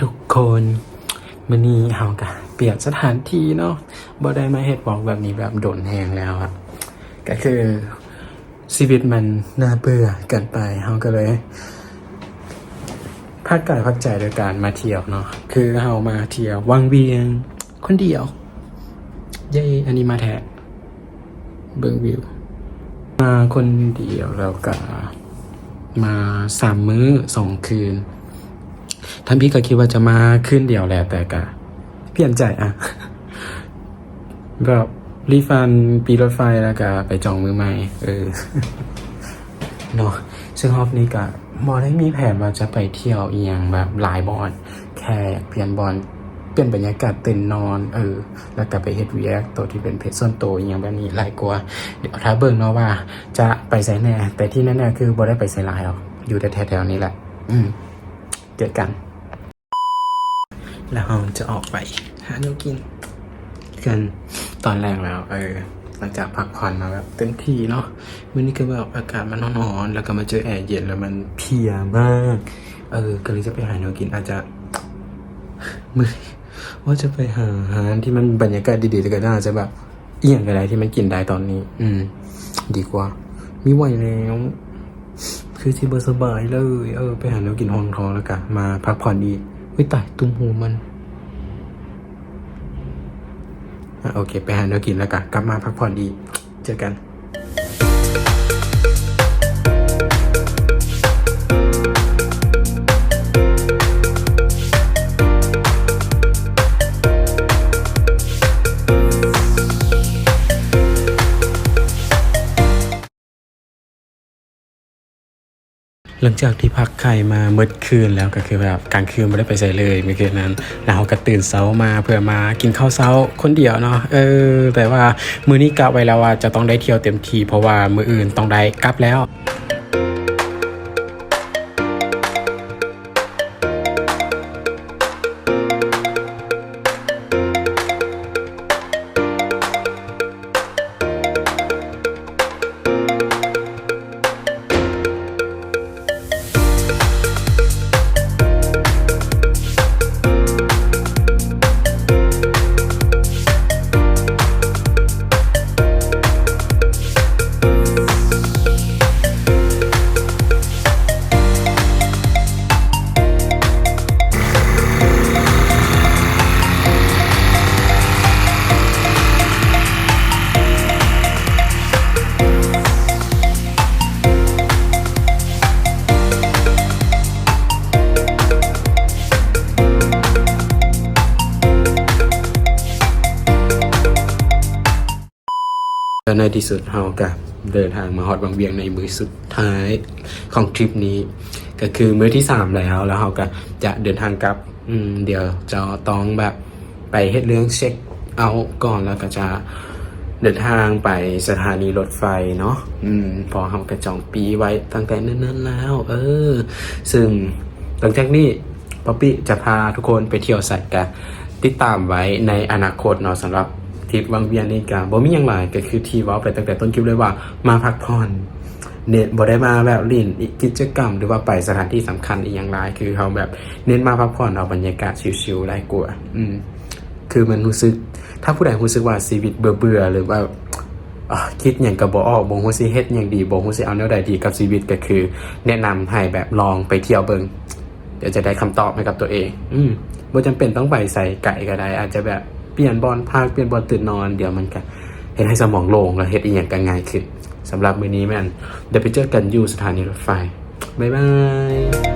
ทุกคนมื้อนี้เฮาก็เปลี่ยนสถานที่เนาะบ่ได้มาเฮ็ดวอล์กแบบนี้แบบโดนแฮงแล้วอะก็คือชีวิตมันน่าเบื่อเกินไปเฮาก็เลยพักกายพักใจโดยการมาเที่ยวเนาะคือเฮามาเที่ยววังเวียงคนเดียวเย้อันนี้มาแท้เบิ่งวิวมาคนเดียวแล้วก็มา3 มื้อ 2 คืนท่านพี่ก็คิดว่าจะมาคืนเดียวแหละแต่ก็เปลี่ยนใจอ่ะแบบรีฟันปีรถไฟแล้วก็ไปจองมื้อใหม่เนาะซึ่งรอบนี้ก็บ่ได้มีแผนว่าจะไปเที่ยวอีหยังแบบหลายบอนแค่เปลี่ยนบอนเปลี่ยนบรรยากาศตื่นนอนแล้วก็ไปเฮ็ดรีแอคตัวที่เป็นเพจส่วนตัวอีหยังแบบนี้หลายกว่าเดี๋ยวถ้าเบิ่งเนาะว่าจะไปไสแน่แต่ที่แน่ๆคือบ่ได้ไปไสหลายหรอกอยู่แต่แถวๆนี้แหละเจอกันแล้วเราจะออกไปหาเนื้อกินกันตอนแรกแล้วหลังจากพักผ่อนมาแบบเต็มที่เนาะวันนี้ก็แบบอากาศมันร้อนๆแล้วก็มาเจอแอร์เย็นแล้วมันเพลียมากก็เลยจะไปหาเนื้อกินอาจจะมื้อว่าจะไปหาอาหารที่มันบรรยากาศดีๆแต่ก็น่าจะแบบเอี่ยงอะไรที่มันกินได้ตอนนี้ดีกว่ามีไหวแล้วคือที่สบายเลยไปหาเนื้อกินห้องท้องแล้วกันมาพักผ่อนอีกตายตุ้มหูมันโอเคไปหาเนื้อกินแล้วกันกลับมาพักผ่อนอีกเจอกันหลังจากที่พักไข่มาเมื่อคืนแล้วก็คือแบบกลางคืนไม่ได้ไปใส่เลยเมื่อคืนนั้นแล้วก็ตื่นเช้ามาเพื่อมากินข้าวเช้าคนเดียวเนาะแต่ว่ามื้อนี้กะไว้แล้วว่าจะต้องได้เที่ยวเต็มที่เพราะว่ามื้ออื่นต้องได้กลับแล้วและในที่สุดเราก็เดินทางมาฮอดวังเวียงในมื้อสุดท้ายของทริปนี้ก็คือมื้อที่3แล้วเราก็จะเดินทางกลับเดี๋ยวจะต้องแบบไปเฮ็ดเรื่องเช็คเอาท์ก่อนแล้วก็จะเดินทางไปสถานีรถไฟเนาะพอเราก็จองปีไว้ตั้งแต่เนิ่นๆแล้วซึ่งหลังจากนี้ป๊อปปี้จะพาทุกคนไปเที่ยวสัตว์กันติดตามไว้ในอนาคตเนาะสำหรับทริปวังเวียงนี่ก็บ่มีหยังหลายก็คือที่เว้าไปตั้งแต่ต้นคลิปเลยว่ามาพักผ่อนเน้นบ่ได้มาแบบเล่นกิจกรรมหรือว่าไปสถานที่สำคัญอีหยังหลายคือเฮาแบบเน้นมาพักผ่อนเอาบรรยากาศชิลๆหลายกว่าคือมันรู้สึกถ้าผู้ใดรู้สึกว่าชีวิตเบื่อๆหรือว่าคิดหยังก็บ่ออกบ่ฮู้สิเฮ็ดหยังดีบ่ฮู้สิเอาแนวใดดีกับชีวิตก็คือแนะนำให้แบบลองไปเที่ยวเบิ่งเดี๋ยวจะได้คำตอบให้กับตัวเองบ่จำเป็นต้องไปใส่ไก่ก็ได้อาจจะแบบเปลี่ยนบอลพักเปลี่ยนบอลตื่นนอนเดี๋ยวมันก็เฮ็ดให้สมองโล่งแล้วเฮ็ดอีหยังก็ง่ายขึ้นสำหรับมื้อนี้แม่นเดี๋ยวไปเจอกันอยู่สถานีรถไฟบ๊ายบาย